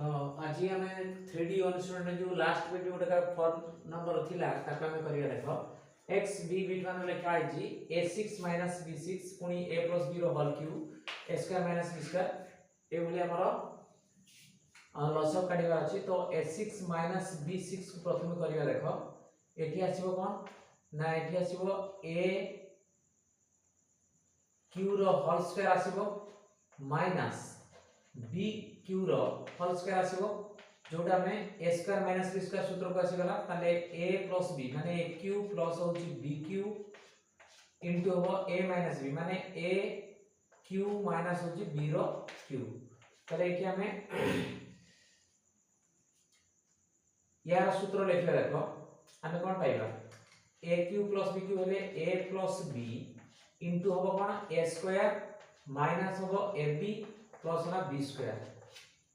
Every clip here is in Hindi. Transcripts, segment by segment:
तो आज आम 3D अनुसरण जो लास्ट वीडियो गोटे फॉर्म नंबर थिला ताको आम करिया देखो x b बिट मान लिखा है जी a6 b6 पुनी a plus b रो whole cube a square minus b square ए भली हमर लसक काढिबा अछि। तो a6 b6 को प्रथम करिया देखो एठी आसीबो कोन ना एठी आसीबो a q रो होल स्क्वायर आसीबो माइनस b q रो होल स्क्वायर आसीबो जोटा में a square minus b square सूत्र को आसी गला ताले a प्लस b माने q प्लस होची bq इनटू हो a माइनस b माने a q माइनस होची b रो q। ताले एठी हमें यार सूत्र लिखले देखो हमें कोन पाइबा aq प्लस bq हेले a प्लस b इनटू हो कोन a स्क्वायर माइनस हो ab प्लस ना b स्क्वायर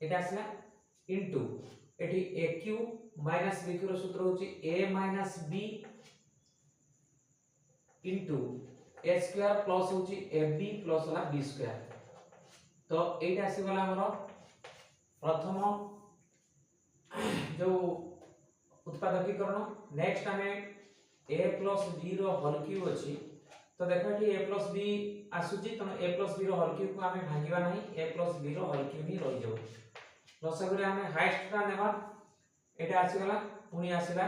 एटा आसला इनटू एठी aq माइनस bq रो सूत्र होची a minus b into a square plus होची ab प्लस ना b स्क्वायर। तो एटा आसी गला हमरो प्रथम जो उत्पादकीकरण। नेक्स्ट हमें a प्लस b रो होल क्यूब अछि। तो देखो एठी a प्लस b आसुची त a प्लस b रो होल क्यूब को हमें भांगीबा नहीं a प्लस b रो होल क्यूब ही रहि जाउ। लसगुरे हमें हाईएस्ट टा नेबा एटा आसी गला पुनी आसीला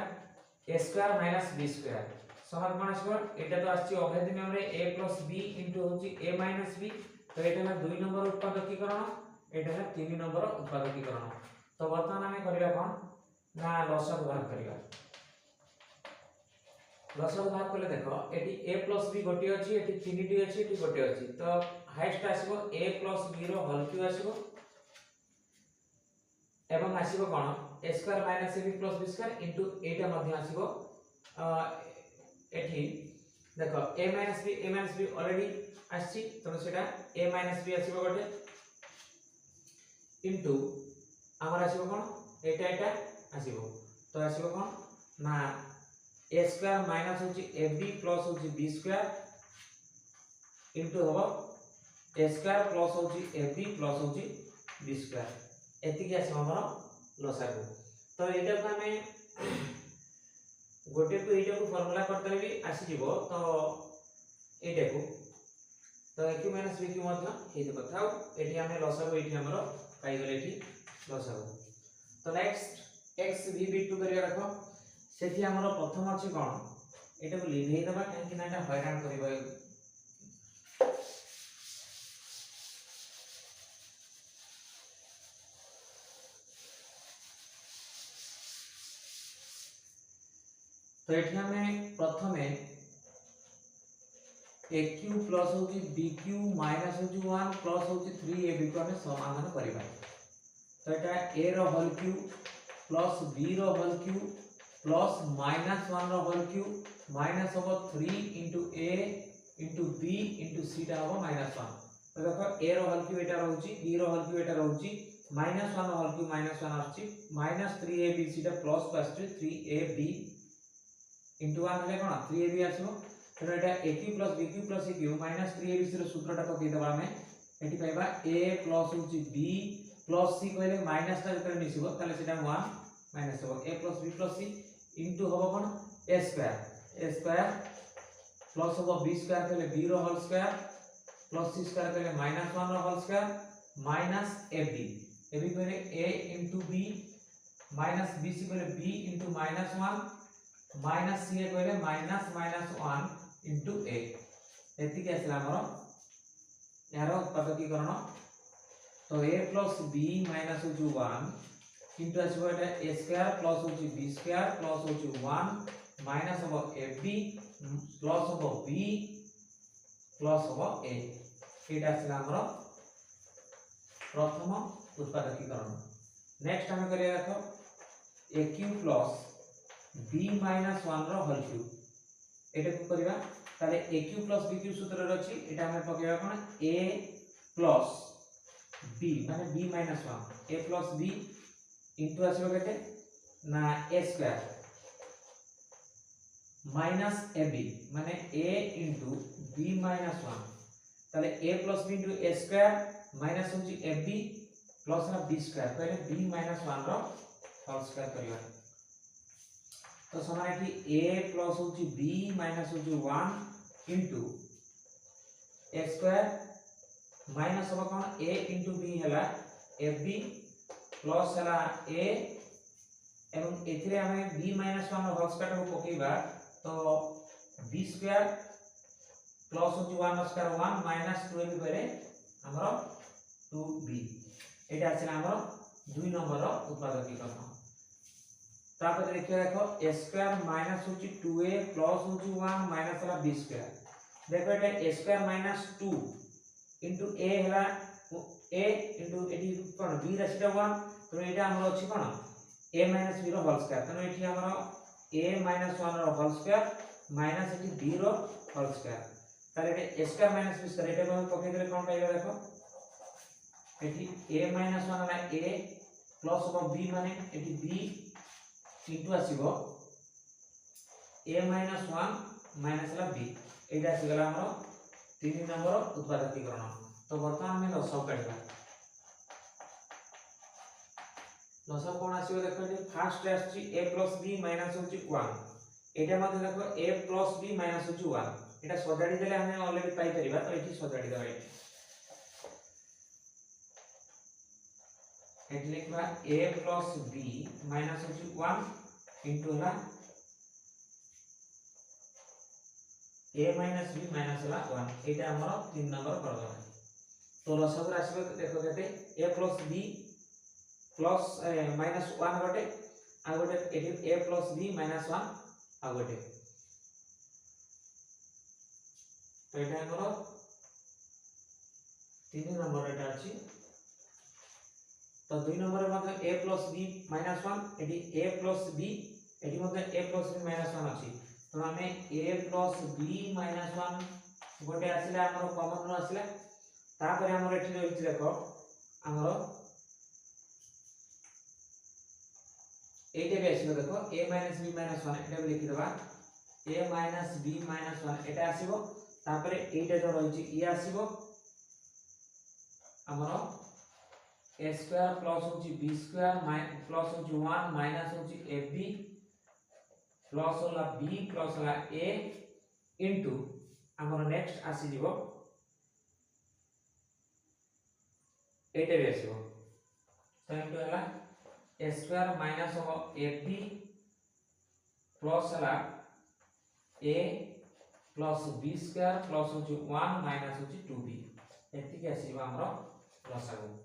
a square minus b square समान कोन आसीबो एटा तो आसी अभेद नियम रे a प्लस b इनटू होची a माइनस b। तो एटा ना 2 नंबर उत्पादकीकरण एटा ना 3 नंबर उत्पादकीकरण। तो वर्तमान हमें करिया कोन ना लसग भाग करिया। लसग भाग कले देखो एटी a प्लस b गोटी अछि एटी 3 टी अछि एटी गोटी अछि। तो हाईएस्ट आसीबो a प्लस b रो होल क्यूब आसीबो एवं आसीबो कोन a square minus ab plus b square into एटा मध्ये आसीबो एठी देखो a माइनस b ऑलरेडी आछि तो सेटा a माइनस b आसीबो गोटे इनटू हमर आसीबो कोन एटा एटा आसीबो। तो आसीबो कोन ना a स्क्वायर माइनस होची ab प्लस होची b स्क्वायर इनटू होबो a स्क्वायर प्लस होची ab प्लस होची b स्क्वायर एति के आसी हमर लसागु। तो एटा को हमें गोटे को एटा को फार्मूला करतले भी आसी जीवो। तो एटा को तो aq माइनस bq मध्य हेते कथाउ एठी हमें लसागु एठी हमर पाई गेले एठी लसागु। तो नेक्स्ट x v b2 करिया रखो सेठी हमर प्रथम अछि कोन एटा को लिभेइ दबा काहे कि ना एटा हैरान करबा। तो एठी हमें प्रथमे aq प्लस होची bq माइनस होची 1 प्लस होची 3ab को हमें समाधान करिबा। तो एटा a रो होल क्यूब प्लस b रो होल क्यूब प्लस माइनस 1 रो होल क्यूब माइनस होबो 3 into a into b into c टा होबो -1। तो देखो a रो होल क्यूब एटा रहउची b रो होल क्यूब एटा रहउची -1 रो होल क्यूब -1 आछी -3ab c टा प्लस को आछी 3ab इनटू 1 हेले कोन 3ab आछो। तो एटा aq plus bq plus aq minus 3ab रो सूत्रटा पकई दबा हमें एठी पाइबा a प्लस होची b प्लस c कहले माइनस टा जकर मिसिबो ताले सेटा 1 माइनस हो a plus b plus c into होबो कोन a स्क्वायर प्लस होबो b स्क्वायर कहले b रो whole square plus c square कहले -1 रो whole square minus ab ab कहले a into b minus bc कहले b इनटू -1 माइनस c कहले -1 इनटू a एति के असला हमर यार उत्पादकीकरण। तो a प्लस b माइनस हो 1 into आछो Etah a square plus होची b स्क्वायर प्लस होची 1 माइनस हो ab प्लस हो b प्लस हो a एटा असला हमर प्रथम उत्पादकीकरण। नेक्स्ट हम करिया देखो aq प्लस b माइनस 1 रो होल क्यूब एटा को करबा ताले aq प्लस bq सूत्र रछि एटा हमें पकेबा कोन a प्लस b माने b minus 1 a plus b into आसीबो केते ना a स्क्वायर माइनस ab माने a इनटू b माइनस 1 ताले a plus b into a square minus होची ab प्लस ना बी स्क्वायर पहले बी माइनस 1 रो होल स्क्वायर करियो तो समान एठी a प्लस होची b माइनस होची 1 इनटू a स्क्वायर माइनस हो कोन a इनटू b हला fb प्लस हला a एवं एथिरे हमें b माइनस 1 होल स्क्वायर को पकेबा तो b स्क्वायर प्लस होची 1 स्क्वायर 1 माइनस 2 b परे हमरो 2b एटा आछला हमरो 2 नंबर रो उत्पादकीकरण तापर देखियो देखो a स्क्वायर माइनस होची 2a प्लस होची 1 माइनस हला b स्क्वायर देखो एटा a square minus 2 into a हला a इनटू एटी कोन b राशिटा 1 तो एटा हमरो अछि कोन a माइनस b रो होल स्क्वायर तो एठी हमरो a माइनस 1 रो होल स्क्वायर माइनस एटी b रो होल स्क्वायर तारे एटा a square minus b square एटा को पके देले कोन पाइबा देखो एठी a माइनस 1 हला a प्लस हो b माने एठी b इनटू आसीबो a माइनस 1 माइनस हला b एटा आसी गला हमरो 3 नंबर उत्पादकीकरण तो वर्तमान में लसव काढबा लसव कोन आसीबो देखो जे फर्स्ट आसी a b माइनस होची 1 एटा मध्ये देखो a b माइनस होची 1 एटा सजाडी देले हम ऑलरेडी पाई परिबा तो एठी सजाडी देबा एठी लिखबा a b माइनस होची 1 इनटू ला a माइनस b माइनस ला 1 एटा हमरो 3 नंबर कर दबा तो लसव आसीबो देखो केते a b प्लस माइनस 1 गोटे आ गोटे एठी a b माइनस 1 आ गोटे तो एटा हमरो 3 नंबर एटा अछि तो 2 नंबर मध्ये a b माइनस 1 एठी a b एठी मध्ये a b माइनस 1 अछि तो हमें a b माइनस 1 गोटे आसिला हमरो कॉमन रो आसिला तापर हमरो एठी रहिछि देखो हमरो एटे भी आसीबो देखो a b माइनस 1 एटा भी लिखि दबा a b माइनस 1 एटा आसीबो तापर एटा जो रहिछि ई आसीबो हमरो a स्क्वायर प्लस होची b स्क्वायर प्लस होची 1 माइनस होची ab प्लस होला b प्लस होला a इनटू हमरो नेक्स्ट आसी जीवो एटा भी आसीबो तो इनटू होला a स्क्वायर माइनस हो ab प्लस होला a plus b square plus होची 1 माइनस होची 2b एति के आसीबा हमरो लसागु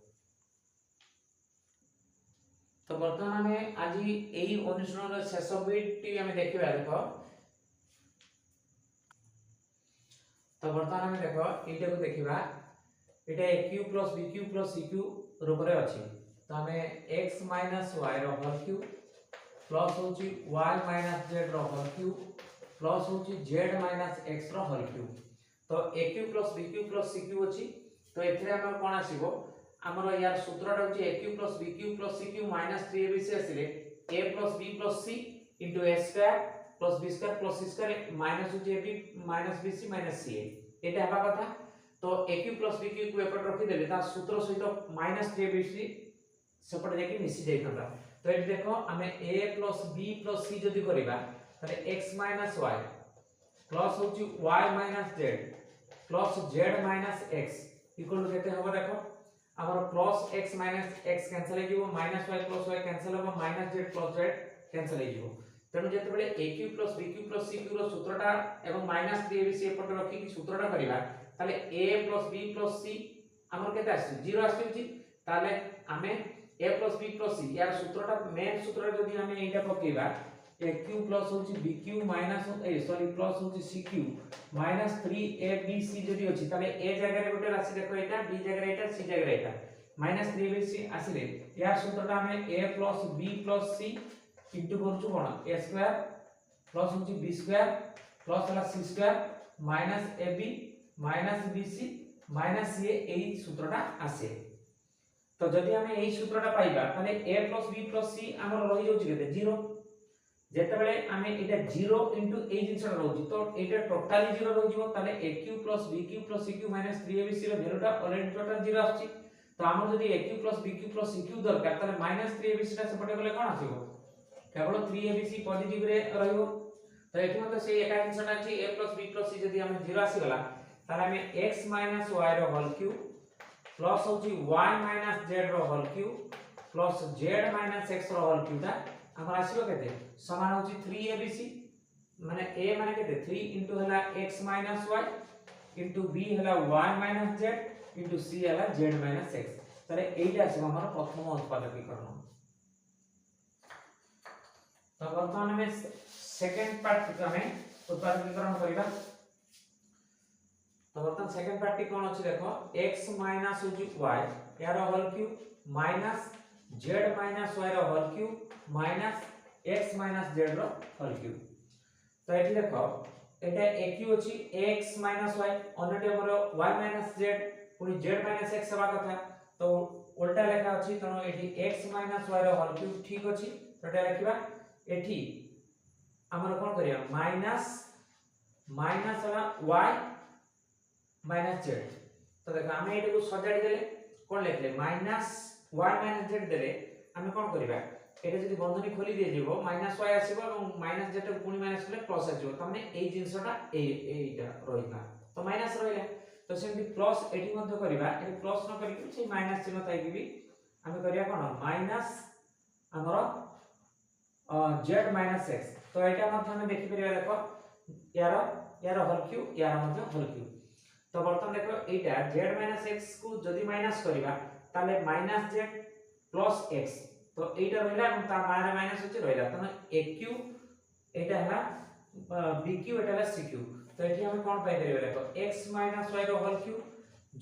तो वर्तमान में आज एई अनुसरण रो शेष बिटटी हमें देखिबा देखो तो वर्तमान में देखो एटा को देखिबा एटा aq bq cq रूप रे अछि तो हमें x y रो होल क्यूब प्लस होची y z रो होल क्यूब प्लस होची z x रो होल क्यूब तो aq bq cq अछि तो एथरे हम कोन आसीबो हमरो यार सूत्रटा होची aq bq cq -3ab से आसीले a b c a square b square c square minus होची ab bc ca एटा हबा कथा तो aq bq को एपट रखि देले ता सूत्र सहित -3abc सेपट जाके मिसी जाई थांदा तो एटी देखो हमें a b c जदी करिबा तले x y प्लस होची y z plus z x equal to केते होबा देखो हमर प्लस x x कैंसिल हो जीवो minus y plus y cancel हो minus z plus z cancel हो जीवो तेनु जेते बेले aq bq cq रो सूत्रटा एवं -3abc एपट रखि कि सूत्रटा करिबा ताले a b c हमर केते आसी 0 आसी ताले हमें a b c यार सूत्रटा मेन सूत्र जदी हमें एटा पकेबा aq प्लस होची bq माइनस सॉरी प्लस होची cq माइनस 3abc जदी अछि ताले a जगह रे गोटे राशि देखो एटा b जगह रे एटा c जगह रे एटा माइनस 3abc आसीले यार सूत्रटा हमें a b c इनटू करछु कोन a स्क्वायर प्लस होची b स्क्वायर प्लस होला c square minus ab minus bc minus a एई सूत्रटा आसे तो जदी हमें एई सूत्रटा पाइबा ताले a b c हमर रहि जोछि केते 0 जेते बेले हमें एटा 0 इनटू ए जिंसटा रहउछि तो एटा टोटली 0 रहि जिवो ताले aq bq cq -3abc रो वैल्यूटा ऑलरेडी टोटल 0 आछि तो हमर जदी aq + bq + cq दरकार ताले -3abc टा सेपटे गले कोन आसीबो केवल 3abc पॉजिटिव रे रहइबो तो एठी मते से एका जिंसटा अछि a + b + c जदी हम 0 आसी गला ताले हमें x - y रो होल क्यूब प्लस होची y - z रो होल क्यूब प्लस z - x रो होल क्यूब ता हमर आसीबो केते समान होची 3abc माने a माने केते 3 इनटू हला x - y इनटू b हला y - z इनटू c हला z - x ताले एइटा आसीबो हमर प्रथम उत्पादकीकरण। तो वर्तमान में सेकंड पार्ट हमें उत्पादकीकरण करबा। तो वर्तमान सेकंड पार्ट टी कोन अछि देखो x माइनस y यार whole cube minus z minus y रो whole cube minus x minus z रो होल क्यूब। तो एठी देखो एटा aq अछि x माइनस y अन्यटी हमर y माइनस z पुनी z माइनस x सेवा कथा तो उल्टा लेखा अछि तनो एठी x माइनस y रो होल क्यूब ठीक अछि तो एटा लिखिबा एठी हमर कोन करिया माइनस वाला y माइनस z तो देखो हम एटा को सजाडी देले कोन लेखले माइनस y माइनस z देले हम कोन करिबा एटा जदी बंधनी खोली दे जेबो माइनस y आसीबो और माइनस z को पुनी माइनस करले प्लस आसीबो त माने एई जिंसटा एटा रहिला तो माइनस रहिला तो सेमती प्लस एठी मध्ये करिबा ए प्लस न करी से माइनस चिन्ह ताई भी हम करिया कोन माइनस हमर z माइनस x तो एटा मध्ये हम देखि परिया देखो यार होल क्यूब यार मध्ये होल क्यूब तो बर्तन देखो एटा z माइनस x को जदी माइनस करिबा ताले माइनस z प्लस x तो एटा रहिला और ता माने माइनस होची रहिला तो aq एटा हला bq एटा हला cq तो एठी हम कोन पाई करियो देखो x माइनस y रो होल क्यूब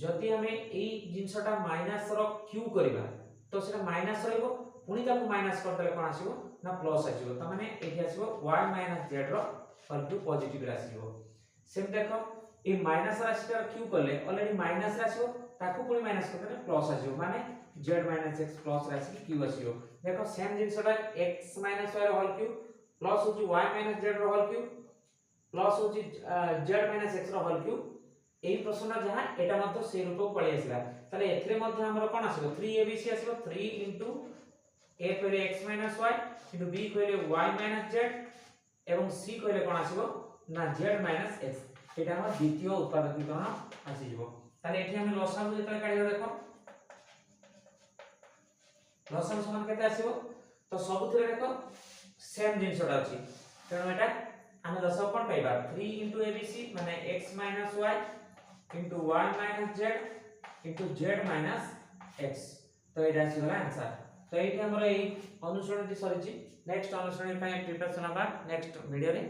जदी हमें एई जिंसटा माइनस रो q करिबा तो सेटा माइनस रहइबो पुनी ताको माइनस कर देले कोन आसीबो ना प्लस आसीबो त माने एठी आसीबो y माइनस z रो होल क्यूब पॉजिटिव रे आसीबो सेम देखो ए माइनस राशि q करले ऑलरेडी माइनस राशिबो ताको पुनी माइनस कर देले प्लस आसीबो माने z माइनस x प्लस राशि q आसीबो देखो सेम जिंसटा x माइनस y रो होल क्यूब प्लस होची y माइनस z रो होल क्यूब प्लस होची z माइनस x रो होल क्यूब एई प्रश्न जहां एटा मत से रूप पळी आसीला ताले एथरे मध्ये हमर कोन आसीबो 3abc आसीबो 3 इनटू a कहले x minus y into b कहले y माइनस z एवं c कहले कोन आसीबो ना z माइनस x एटा हमर द्वितीय उत्पादकीकरण आसी जिवो ताले एठी हम लसागु जेतले काढिबो देखो लसागु समान केते आसीबो तो सबुथिरे देखो सेम जिंसटा अछि तेनो एटा हम लसागु कोन पाइबा 3 इनटू abc माने x minus y into y minus z into z minus x तो एटा आसी गला आंसर तो एठी हमर एई अनुसरणटी सरिछि नेक्स्ट अनुसरण ପାଇଁ प्रिपरेशन हबा नेक्स्ट वीडियो रे।